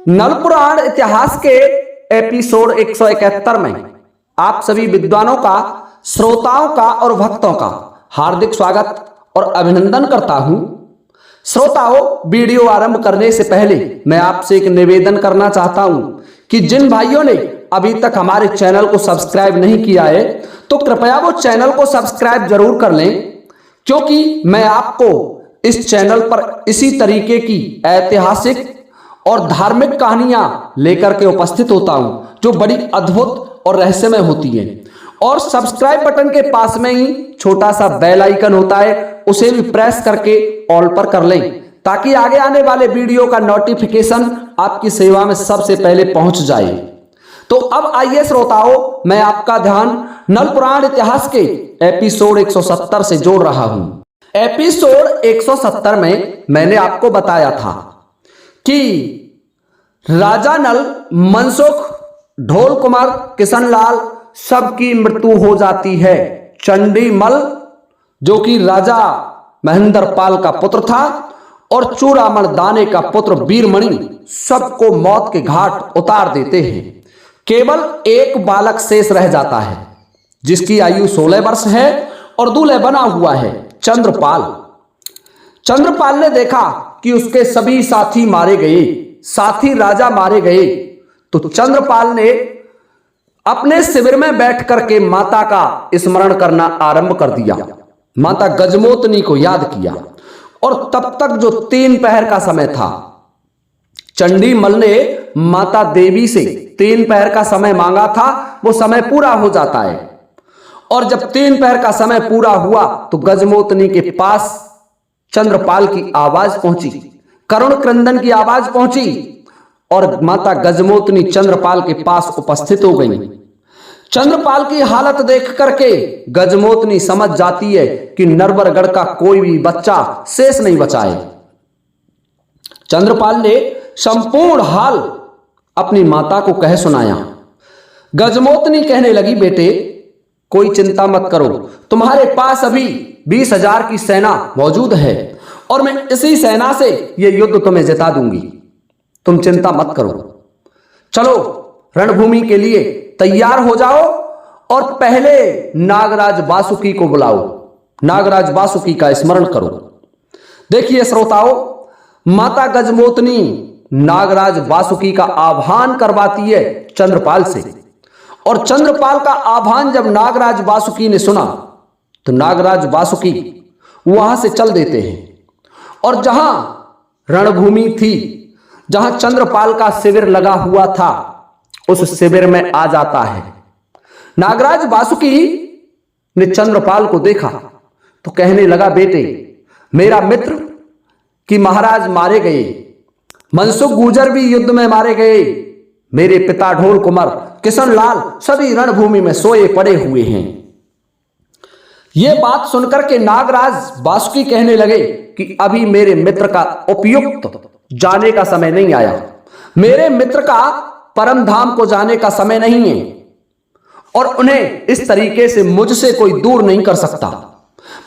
नलपुराण इतिहास के एपिसोड 171 में आप सभी विद्वानों का, श्रोताओं का और भक्तों का हार्दिक स्वागत और अभिनंदन करता हूं। श्रोताओं, वीडियो आरंभ करने से पहले मैं आपसे एक निवेदन करना चाहता हूं कि जिन भाइयों ने अभी तक हमारे चैनल को सब्सक्राइब नहीं किया है तो कृपया वो चैनल को सब्सक्राइब जरूर कर लें, क्योंकि मैं आपको इस चैनल पर इसी तरीके की ऐतिहासिक और धार्मिक कहानियां लेकर के उपस्थित होता हूं जो बड़ी अद्भुत और रहस्यमय होती हैं। और सब्सक्राइब बटन के पास में ही छोटा सा बेल आइकन होता है, उसे भी प्रेस करके ऑल पर कर लें ताकि आगे आने वाले वीडियो का नोटिफिकेशन आपकी सेवा में सबसे पहले पहुंच जाए। तो अब आइए श्रोताओं, मैं आपका ध्यान नलपुराण इतिहास के एपिसोड 170 से जोड़ रहा हूं। एपिसोड 170 में मैंने आपको बताया था कि राजा नल, मनसुख, ढोल कुमार, किशनलाल सबकी मृत्यु हो जाती है। चंडीमल जो कि राजा महेंद्रपाल का पुत्र था और चूड़ामण दाने का पुत्र वीरमणि सबको मौत के घाट उतार देते हैं। केवल एक बालक शेष रह जाता है जिसकी आयु 16 वर्ष है और दूल्हे बना हुआ है, चंद्रपाल। चंद्रपाल ने देखा कि उसके सभी साथी मारे गए, साथी राजा मारे गए, तो चंद्रपाल ने अपने शिविर में बैठ करके माता का स्मरण करना आरंभ कर दिया। माता गजमोतनी को याद किया और तब तक जो 3 पहर का समय था, चंडीमल ने माता देवी से 3 पहर का समय मांगा था, वो समय पूरा हो जाता है। और जब 3 पहर का समय पूरा हुआ तो गजमोतनी के पास चंद्रपाल की आवाज पहुंची, करुण क्रंदन की आवाज पहुंची और माता गजमोतनी चंद्रपाल के पास उपस्थित हो गई। चंद्रपाल की हालत देख करके गजमोतनी समझ जाती है कि नरवरगढ़ का कोई भी बच्चा शेष नहीं बचा है। चंद्रपाल ने संपूर्ण हाल अपनी माता को कह सुनाया। गजमोतनी कहने लगी, बेटे कोई चिंता मत करो, तुम्हारे पास अभी 20,000 की सेना मौजूद है और मैं इसी सेना से यह युद्ध तुम्हें जिता दूंगी, तुम चिंता मत करो। चलो रणभूमि के लिए तैयार हो जाओ और पहले नागराज वासुकी को बुलाओ, नागराज वासुकी का स्मरण करो। देखिए श्रोताओं, माता गजमोतनी नागराज वासुकी का आह्वान करवाती है चंद्रपाल से, और चंद्रपाल का आह्वान जब नागराज वासुकी ने सुना तो नागराज वासुकी वहां से चल देते हैं और जहां रणभूमि थी, जहां चंद्रपाल का शिविर लगा हुआ था, उस शिविर में आ जाता है। नागराज वासुकी ने चंद्रपाल को देखा तो कहने लगा, बेटे मेरा मित्र कि महाराज मारे गए, मनसुख गुर्जर भी युद्ध में मारे गए, मेरे पिता ढोल कुमार, किशनलाल सभी रणभूमि में सोए पड़े हुए हैं। यह बात सुनकर के नागराज वासुकी कहने लगे कि अभी मेरे मित्र का उपयुक्त जाने का समय नहीं आया, मेरे मित्र का परम धाम को जाने का समय नहीं है और उन्हें इस तरीके से मुझसे कोई दूर नहीं कर सकता।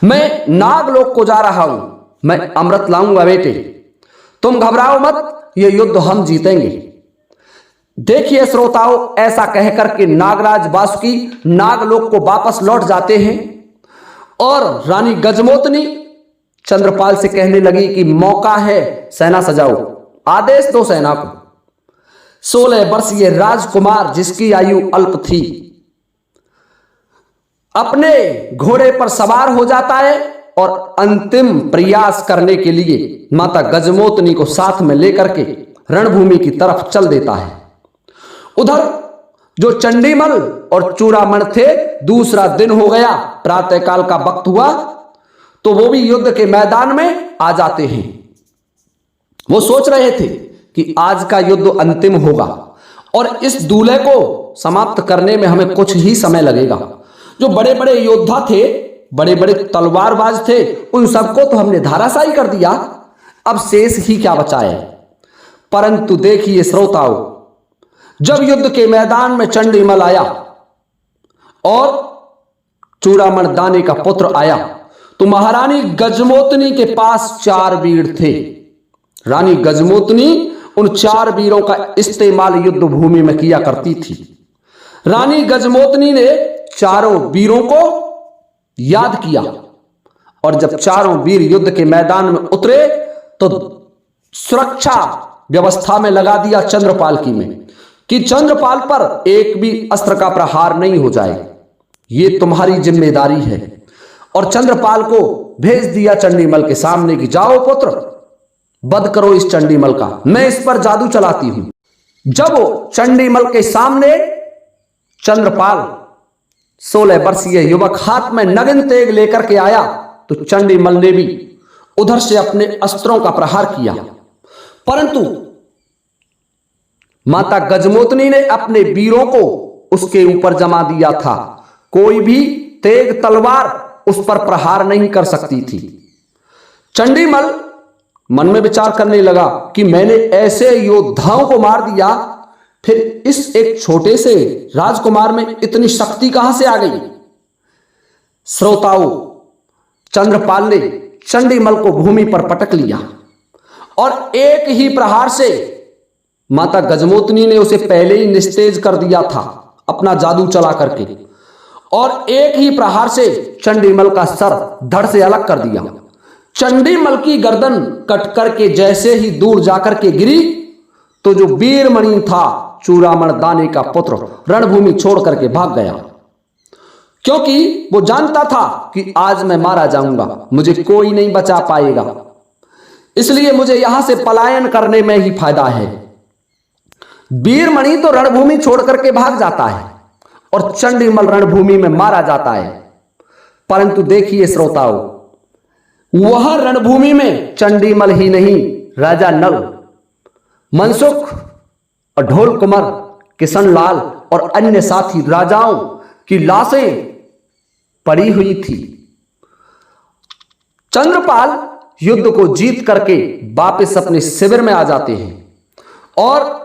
मैं नागलोक को जा रहा हूं, मैं अमृत लाऊंगा बेटे, तुम घबराओ मत, यह युद्ध हम जीतेंगे। देखिए श्रोताओं, ऐसा कहकर के नागराज वासुकी नागलोक को वापस लौट जाते हैं और रानी गजमोतनी चंद्रपाल से कहने लगी कि मौका है, सेना सजाओ, आदेश दो सेना को। 16 वर्षीय राजकुमार जिसकी आयु अल्प थी अपने घोड़े पर सवार हो जाता है और अंतिम प्रयास करने के लिए माता गजमोतनी को साथ में लेकर के रणभूमि की तरफ चल देता है। उधर जो चंडीमल और चूड़ामण थे, दूसरा दिन हो गया, प्रातःकाल का वक्त हुआ तो वो भी युद्ध के मैदान में आ जाते हैं। वो सोच रहे थे कि आज का युद्ध अंतिम होगा और इस दूल्हे को समाप्त करने में हमें कुछ ही समय लगेगा। जो बड़े बड़े योद्धा थे, बड़े बड़े तलवारबाज थे, उन सबको तो हमने धराशायी कर दिया, अब शेष ही क्या बचा है। परंतु देखिए श्रोताओं, जब युद्ध के मैदान में चंडीमल आया और चूड़ामण दाने का पुत्र आया तो महारानी गजमोतनी के पास 4 वीर थे। रानी गजमोतनी उन 4 वीरों का इस्तेमाल युद्ध भूमि में किया करती थी। रानी गजमोतनी ने चारों वीरों को याद किया और जब चारों वीर युद्ध के मैदान में उतरे तो सुरक्षा व्यवस्था में लगा दिया चंद्रपाल की में कि चंद्रपाल पर एक भी अस्त्र का प्रहार नहीं हो जाए, ये तुम्हारी जिम्मेदारी है। और चंद्रपाल को भेज दिया चंडीमल के सामने कि जाओ पुत्र, वध करो इस चंडीमल का, मैं इस पर जादू चलाती हूं। जब वो चंडीमल के सामने चंद्रपाल 16 वर्षीय युवक हाथ में नगिन तेग लेकर के आया तो चंडीमल ने भी उधर से अपने अस्त्रों का प्रहार किया, परंतु माता गजमोतनी ने अपने वीरों को उसके ऊपर जमा दिया था। कोई भी तेग तलवार उस पर प्रहार नहीं कर सकती थी। चंडीमल मन में विचार करने लगा कि मैंने ऐसे योद्धाओं को मार दिया, फिर इस एक छोटे से राजकुमार में इतनी शक्ति कहां से आ गई। श्रोताओं, चंद्रपाल ने चंडीमल को भूमि पर पटक लिया और एक ही प्रहार से माता गजमोतनी ने उसे पहले ही निस्तेज कर दिया था अपना जादू चला करके, और एक ही प्रहार से चंडीमल का सर धड़ से अलग कर दिया। चंडीमल की गर्दन कट करके जैसे ही दूर जाकर के गिरी तो जो वीरमणि था चूड़ामण दाने का पुत्र रणभूमि छोड़ करके भाग गया, क्योंकि वो जानता था कि आज मैं मारा जाऊंगा, मुझे कोई नहीं बचा पाएगा, इसलिए मुझे यहां से पलायन करने में ही फायदा है। वीरमणि तो रणभूमि छोड़ करके भाग जाता है और चंडीमल रणभूमि में मारा जाता है, परंतु देखिए श्रोताओं, वह रणभूमि में चंडीमल ही नहीं, राजा नल, मनसुख और ढोल कुमार, किशनलाल और अन्य साथी राजाओं की लाशें पड़ी हुई थी। चंद्रपाल युद्ध को जीत करके वापस अपने शिविर में आ जाते हैं और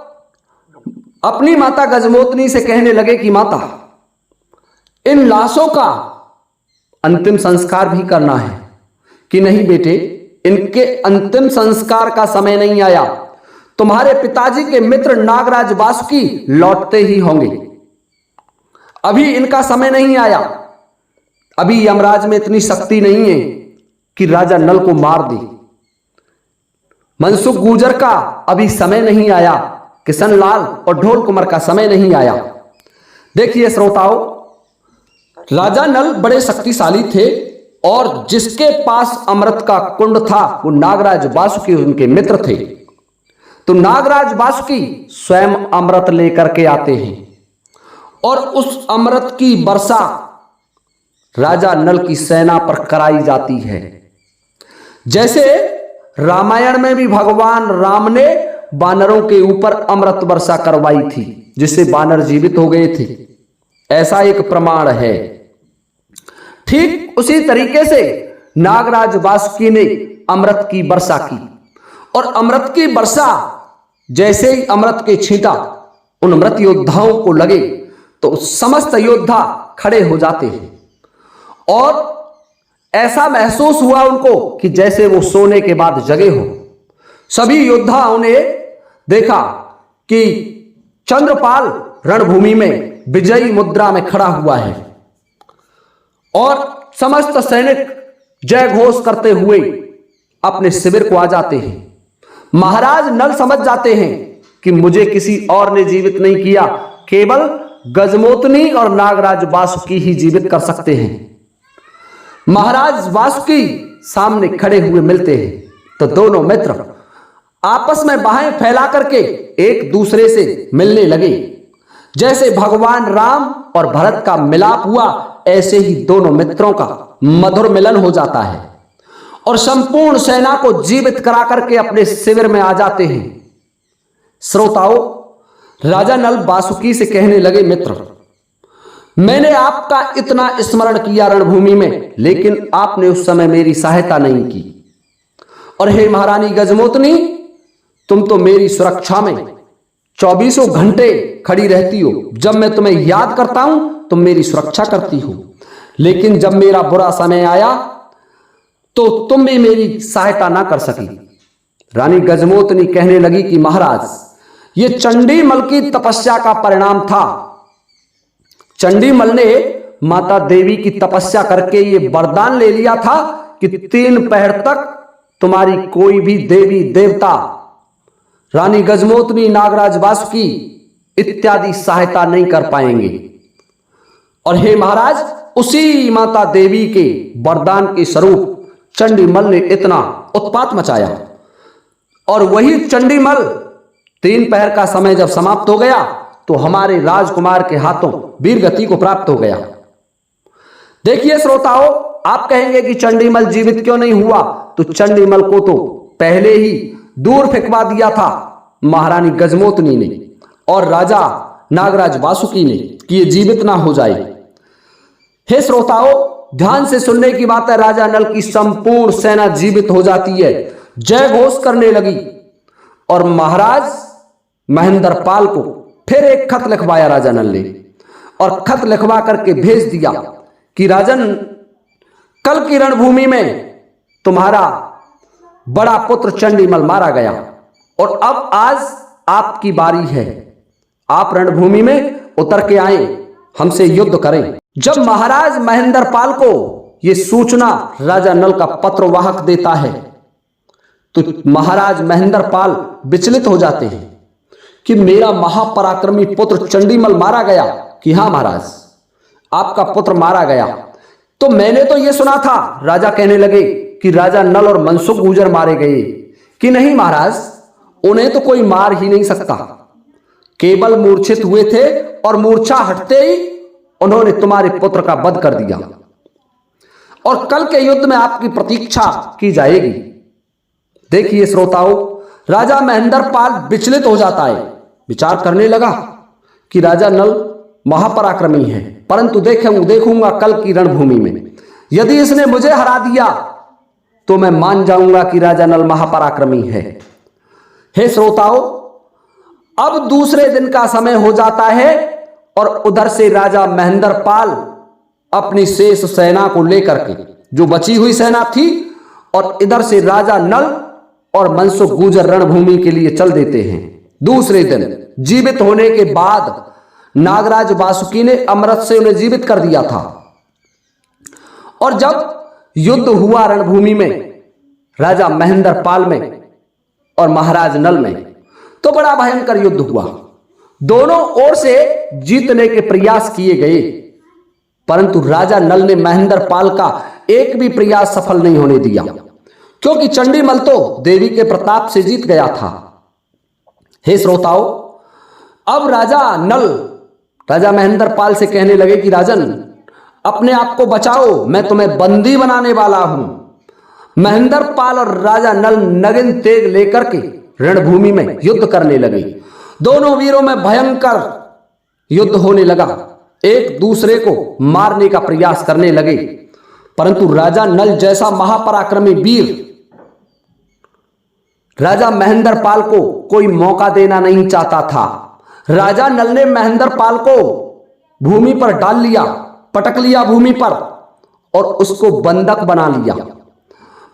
अपनी माता गजमोतनी से कहने लगे कि माता, इन लाशों का अंतिम संस्कार भी करना है। कि नहीं बेटे, इनके अंतिम संस्कार का समय नहीं आया, तुम्हारे पिताजी के मित्र नागराज वासुकी लौटते ही होंगे, अभी इनका समय नहीं आया, अभी यमराज में इतनी शक्ति नहीं है कि राजा नल को मार दे। मनसुख गुर्जर का अभी समय नहीं आया, किशनलाल और ढोल कुमार का समय नहीं आया। देखिए श्रोताओं, राजा नल बड़े शक्तिशाली थे और जिसके पास अमृत का कुंड था वो नागराज वासुकी उनके मित्र थे। तो नागराज वासुकी स्वयं अमृत लेकर के आते हैं और उस अमृत की वर्षा राजा नल की सेना पर कराई जाती है। जैसे रामायण में भी भगवान राम ने बानरों के ऊपर अमृत वर्षा करवाई थी जिससे बानर जीवित हो गए थे, ऐसा एक प्रमाण है। ठीक उसी तरीके से नागराज वासुकी ने अमृत की वर्षा की और अमृत की वर्षा जैसे ही अमृत के छींटा उन मृत योद्धाओं को लगे तो समस्त योद्धा खड़े हो जाते हैं और ऐसा महसूस हुआ उनको कि जैसे वो सोने के बाद जगे हो। सभी योद्धाओं ने देखा कि चंद्रपाल रणभूमि में विजयी मुद्रा में खड़ा हुआ है और समस्त सैनिक जय घोष करते हुए अपने शिविर को आ जाते हैं। महाराज नल समझ जाते हैं कि मुझे किसी और ने जीवित नहीं किया, केवल गजमोतनी और नागराज वासुकी ही जीवित कर सकते हैं। महाराज वासुकी सामने खड़े हुए मिलते हैं तो दोनों मित्र आपस में बाहें फैला करके एक दूसरे से मिलने लगे। जैसे भगवान राम और भरत का मिलाप हुआ ऐसे ही दोनों मित्रों का मधुर मिलन हो जाता है और संपूर्ण सेना को जीवित करा करके अपने शिविर में आ जाते हैं। श्रोताओं, राजा नल वासुकी से कहने लगे, मित्र, मैंने आपका इतना स्मरण किया रणभूमि में, लेकिन आपने उस समय मेरी सहायता नहीं की। और हे महारानी गजमोतनी, तुम तो मेरी सुरक्षा में 24 घंटे खड़ी रहती हो। जब मैं तुम्हें याद करता हूं तुम मेरी सुरक्षा करती हो, लेकिन जब मेरा बुरा समय आया तो तुम भी मेरी सहायता ना कर सकी। रानी गजमोतनी कहने लगी कि महाराज, ये चंडीमल की तपस्या का परिणाम था। चंडीमल ने माता देवी की तपस्या करके ये वरदान ले लिया था कि 3 पहर तक तुम्हारी कोई भी देवी देवता, रानी गजमोतनी, नागराज वासुकी इत्यादि सहायता नहीं कर पाएंगे। और हे महाराज, उसी माता देवी के वरदान के स्वरूप चंडीमल ने इतना उत्पात मचाया, और वही चंडीमल 3 पहर का समय जब समाप्त हो गया तो हमारे राजकुमार के हाथों वीर गति को प्राप्त हो गया। देखिए श्रोताओं, आप कहेंगे कि चंडीमल जीवित क्यों नहीं हुआ, तो चंडीमल को तो पहले ही दूर फेंकवा दिया था महारानी गजमोतनी ने और राजा नागराज वासुकी ने कि ये जीवित ना हो जाए। हे श्रोताओं, ध्यान से सुनने की बात है। राजा नल की संपूर्ण सेना जीवित हो जाती है, जय घोष करने लगी, और महाराज महेंद्र पाल को फिर एक खत लिखवाया राजा नल ने, और खत लिखवा करके भेज दिया कि राजन, कल की रणभूमि में तुम्हारा बड़ा पुत्र चंडीमल मारा गया, और अब आज आपकी बारी है। आप रणभूमि में उतर के आए, हमसे युद्ध करें। जब महाराज महेंद्र पाल को यह सूचना राजा नल का पत्रवाहक देता है तो महाराज महेंद्र पाल विचलित हो जाते हैं कि मेरा महापराक्रमी पुत्र चंडीमल मारा गया। कि हां महाराज, आपका पुत्र मारा गया। तो मैंने तो यह सुना था, राजा कहने लगे, कि राजा नल और मनसुख गुर्जर मारे गए। कि नहीं महाराज, उन्हें तो कोई मार ही नहीं सकता, केवल मूर्छित हुए थे और मूर्छा हटते ही उन्होंने तुम्हारे पुत्र का वध कर दिया, और कल के युद्ध में आपकी प्रतीक्षा की जाएगी। देखिए श्रोताओं, राजा महेंद्र पाल विचलित हो जाता है, विचार करने लगा कि राजा नल महापराक्रमी है, परंतु देखूंगा कल की रणभूमि में, यदि इसने मुझे हरा दिया तो मैं मान जाऊंगा कि राजा नल महापराक्रमी है। हे श्रोताओं, अब दूसरे दिन का समय हो जाता है, और उधर से राजा महेंद्र पाल अपनी शेष सेना को लेकर के, जो बची हुई सेना थी, और इधर से राजा नल और मनसुख गुर्जर रणभूमि के लिए चल देते हैं। दूसरे दिन जीवित होने के बाद नागराज वासुकी ने अमृत से उन्हें जीवित कर दिया था, और जब युद्ध हुआ रणभूमि में राजा महेंद्र पाल में और महाराज नल में, तो बड़ा भयंकर युद्ध हुआ। दोनों ओर से जीतने के प्रयास किए गए, परंतु राजा नल ने महेंद्र पाल का एक भी प्रयास सफल नहीं होने दिया, क्योंकि चंडीमल तो देवी के प्रताप से जीत गया था। हे श्रोताओं, अब राजा नल राजा महेंद्र पाल से कहने लगे कि राजन, अपने आप को बचाओ, मैं तुम्हें बंदी बनाने वाला हूं। महेंद्र पाल और राजा नल नगिन तेग लेकर के रणभूमि में युद्ध करने लगे। दोनों वीरों में भयंकर युद्ध होने लगा, एक दूसरे को मारने का प्रयास करने लगे, परंतु राजा नल जैसा महापराक्रमी वीर राजा महेंद्र पाल को कोई मौका देना नहीं चाहता था। राजा नल ने महेंद्र पाल को भूमि पर डाल लिया, पटक लिया भूमि पर, और उसको बंधक बना लिया।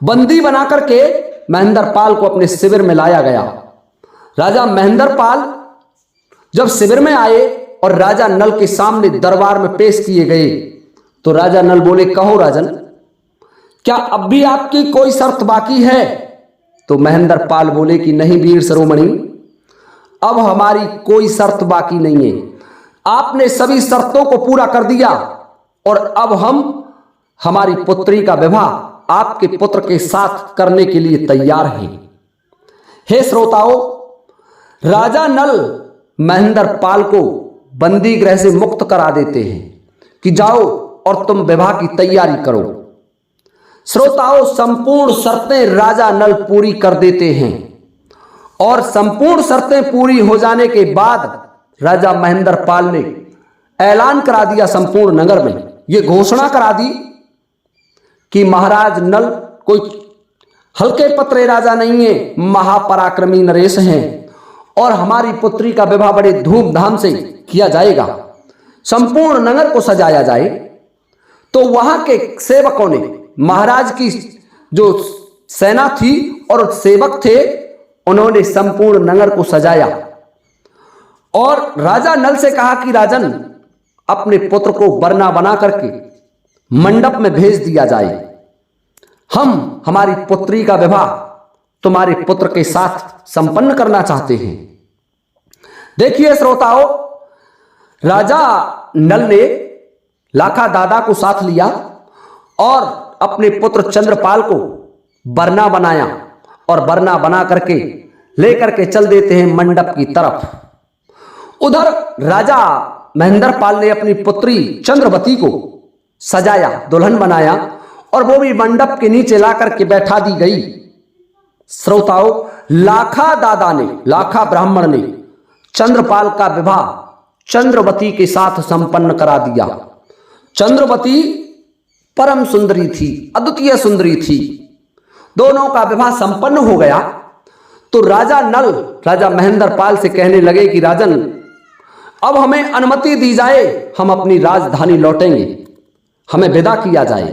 बंदी बना करके महेंद्र पाल को अपने शिविर में लाया गया। राजा महेंद्र पाल जब शिविर में आए और राजा नल के सामने दरबार में पेश किए गए, तो राजा नल बोले, कहो राजन, क्या अब भी आपकी कोई शर्त बाकी है? तो महेंद्र पाल बोले कि नहीं वीर शिरोमणि, अब हमारी कोई शर्त बाकी नहीं है। आपने सभी शर्तों को पूरा कर दिया, और अब हम हमारी पुत्री का विवाह आपके पुत्र के साथ करने के लिए तैयार हैं। हे श्रोताओं, राजा नल महेंद्र पाल को बंदी गृह से मुक्त करा देते हैं कि जाओ और तुम विवाह की तैयारी करो। श्रोताओं, संपूर्ण शर्तें राजा नल पूरी कर देते हैं, और संपूर्ण शर्तें पूरी हो जाने के बाद राजा महेंद्र पाल ने ऐलान करा दिया संपूर्ण नगर में, यह घोषणा करा दी कि महाराज नल कोई हल्के पत्रे राजा नहीं है, महापराक्रमी नरेश हैं, और हमारी पुत्री का विवाह बड़े धूमधाम से किया जाएगा, संपूर्ण नगर को सजाया जाए। तो वहां के सेवकों ने, महाराज की जो सेना थी और सेवक थे, उन्होंने संपूर्ण नगर को सजाया और राजा नल से कहा कि राजन, अपने पुत्र को वरना बना करके मंडप में भेज दिया जाए। हम हमारी पुत्री का विवाह तुम्हारे पुत्र के साथ संपन्न करना चाहते हैं। देखिए श्रोताओं, राजा नल ने लाखा दादा को साथ लिया और अपने पुत्र चंद्रपाल को वरना बनाया और वरना बना करके लेकर के चल देते हैं मंडप की तरफ। उधर राजा महेंद्रपाल ने अपनी पुत्री चंद्रवती को सजाया, दुल्हन बनाया और वो भी मंडप के नीचे ला करके बैठा दी गई। श्रोताओं, लाखा दादा ने, लाखा ब्राह्मण ने चंद्रपाल का विवाह चंद्रवती के साथ संपन्न करा दिया। चंद्रवती परम सुंदरी थी, अद्वितीय सुंदरी थी। दोनों का विवाह संपन्न हो गया तो राजा नल राजा महेंद्रपाल से कहने लगे कि राजन, अब हमें अनुमति दी जाए, हम अपनी राजधानी लौटेंगे, हमें विदा किया जाए।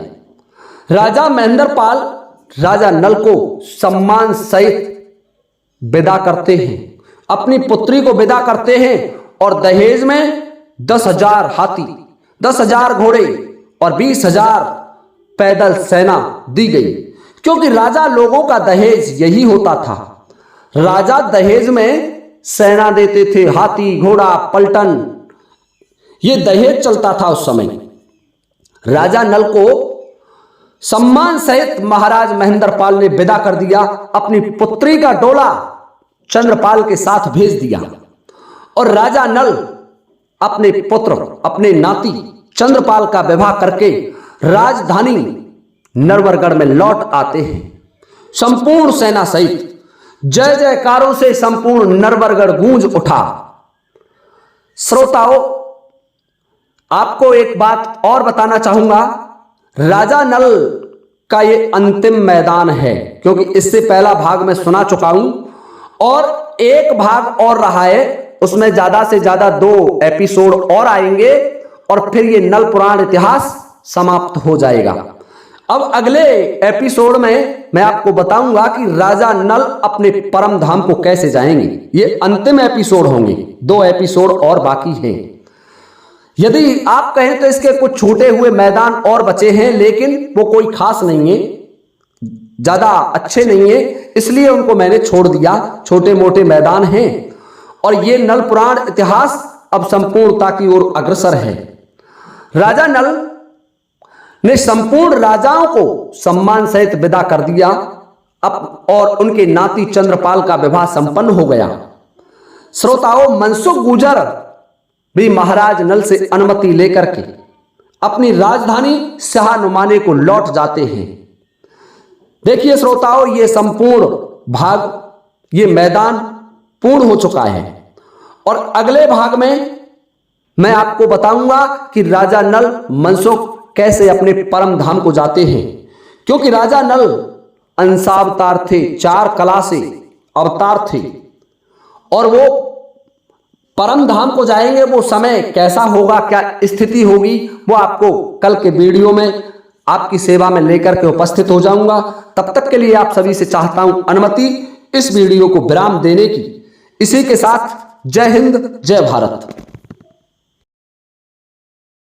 राजा महेंद्रपाल राजा नल को सम्मान सहित विदा करते हैं, अपनी पुत्री को विदा करते हैं और दहेज में 10,000 हाथी, 10,000 घोड़े और 20,000 पैदल सेना दी गई। क्योंकि राजा लोगों का दहेज यही होता था। राजा दहेज में सेना देते थे, हाथी, घोड़ा, पलटन, ये दहेज चलता था उस समय। राजा नल को सम्मान सहित महाराज महेंद्रपाल ने विदा कर दिया, अपनी पुत्री का डोला चंद्रपाल के साथ भेज दिया और राजा नल अपने पुत्र, अपने नाती चंद्रपाल का विवाह करके राजधानी नरवरगढ़ में लौट आते हैं संपूर्ण सेना सहित। जय जयकारों से संपूर्ण नरवरगढ़ गूंज उठा। श्रोताओं, आपको एक बात और बताना चाहूंगा, राजा नल का ये अंतिम मैदान है, क्योंकि इससे पहला भाग मैं सुना चुका हूं और एक भाग और रहा है, उसमें ज्यादा से ज्यादा 2 एपिसोड और आएंगे और फिर ये नल पुराण इतिहास समाप्त हो जाएगा। अब अगले एपिसोड में मैं आपको बताऊंगा कि राजा नल अपने परम धाम को कैसे जाएंगे। ये अंतिम एपिसोड होंगे, 2 एपिसोड और बाकी हैं। यदि आप कहें तो इसके कुछ छूटे हुए मैदान और बचे हैं, लेकिन वो कोई खास नहीं है, ज्यादा अच्छे नहीं है, इसलिए उनको मैंने छोड़ दिया। छोटे मोटे मैदान हैं और ये नल पुराण इतिहास अब संपूर्णता की ओर अग्रसर है। राजा नल ने संपूर्ण राजाओं को सम्मान सहित विदा कर दिया अब और उनके नाती चंद्रपाल का विवाह संपन्न हो गया। श्रोताओं, मनसुख गुर्जर भी महाराज नल से अनुमति लेकर के अपनी राजधानी शाहनुमाने को लौट जाते हैं। देखिए श्रोताओं, ये संपूर्ण भाग, ये मैदान पूर्ण हो चुका है और अगले भाग में मैं आपको बताऊंगा कि राजा नल मनसुख कैसे अपने परम धाम को जाते हैं। क्योंकि राजा नल अंशावतार थे, 4 कला से अवतार थे और वो परम धाम को जाएंगे। वो समय कैसा होगा, क्या स्थिति होगी, वो आपको कल के वीडियो में आपकी सेवा में लेकर के उपस्थित हो जाऊंगा। तब तक के लिए आप सभी से चाहता हूं अनुमति इस वीडियो को विराम देने की। इसी के साथ जय हिंद, जय भारत।